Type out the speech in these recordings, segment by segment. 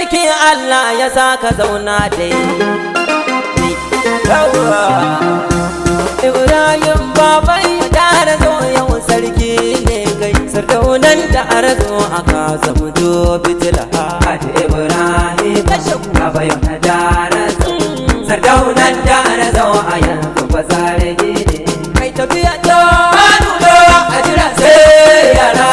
sarki Allah ya saka zauna dai. Ibrahim baban ya dara zo yau sarki ne kai. Sardaunan da arzo aka zamuto fitila. Haji Ibrahim baban ya dara zo. Sardaunan da arzo a yanzu ba zargi ne. Kai tafiya to manulo a jira sai yara.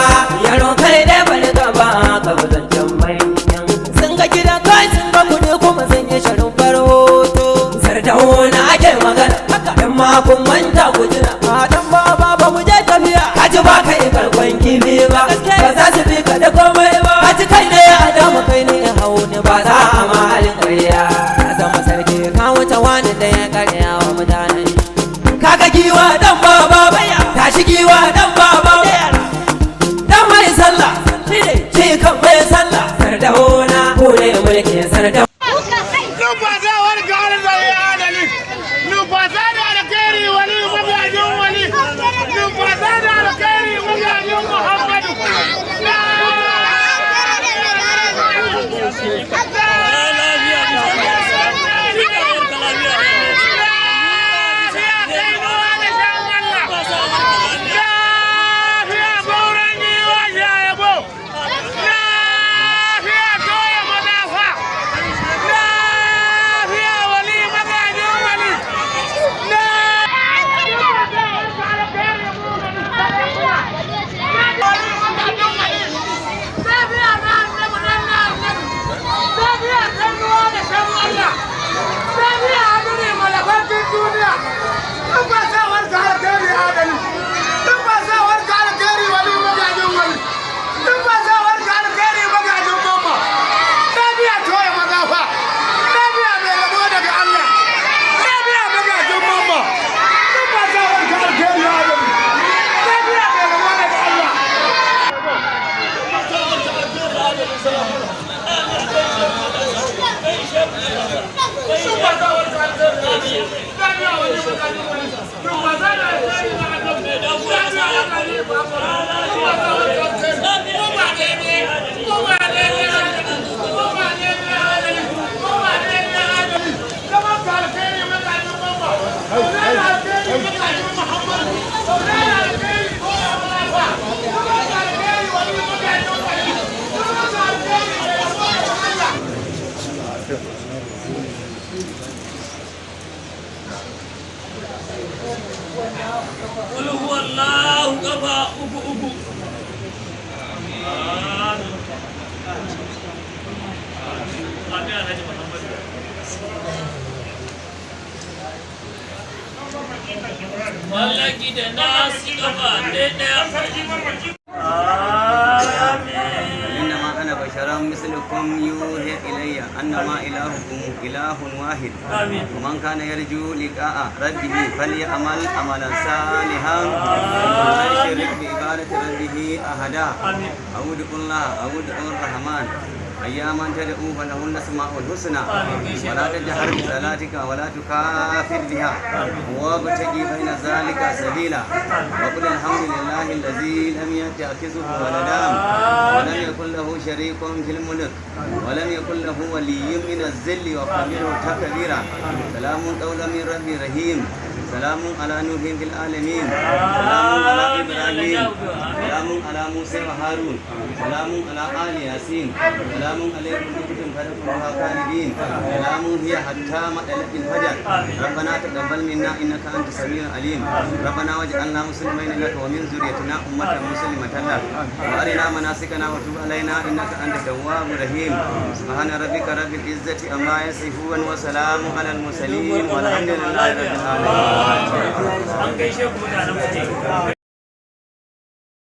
Yaro kai da bari gaba ka buzancen manyan. Sun ga gida kai sun ga kudi kuma sun yi sharin hoto. Sardauna ake magana dan makon manta ku jira. Dan baba ba mu je tafiya. Haji ba kai karkon kibi ba. Ba za su bi ka da komai ba. Haji kai ne Adamu kai ne hauni ba za a malin ƙarya. Ka zama sarki ka wuce wani da ya karya wa mutane. Kaga giwa dan baba baya. Tashi giwa dan baba dan mai sallah. Shi kan mai sallah. Sardauna ko ne mulkin Sardauna. قل هو الله كفى أبو مالك الناس كفى إنما أنا بشر مثلكم يوحى إلي أنما إلهكم إله واحد ومن كان يرجو لقاء ربه فليعمل عملا صالحا ولا يشرك بعبادة ربه أحدا أو ادعوا الله أو ادعوا الرحمن أياما تدعوا فله الأسماء الحسنى ولا تجهر بصلاتك ولا تكافر بها وابتغي بين ذلك سبيلا وقل الحمد لله الذي لم يتخذ ولدا ولم يكن له شريك في الملك ولم يكن له ولي من الذل وكبره تكبيرا سلام قولا من رب رحيم سلام على نوح في العالمين سلام على إبراهيم سلام على موسى وهارون سلام على آل ياسين سلام عليكم كنتم فادخلوها خالدين سلام هي حتى مطلع الفجر ربنا تقبل منا إنك أنت السميع العليم ربنا واجعلنا مسلمين لك ومن ذريتنا أمة مسلمة لك وأرنا مناسكنا وتب علينا إنك أنت التواب الرحيم سبحان ربك رب العزة عما يصفون وسلام على المرسلين والحمد لله رب العالمين. an gaishe ku mutanen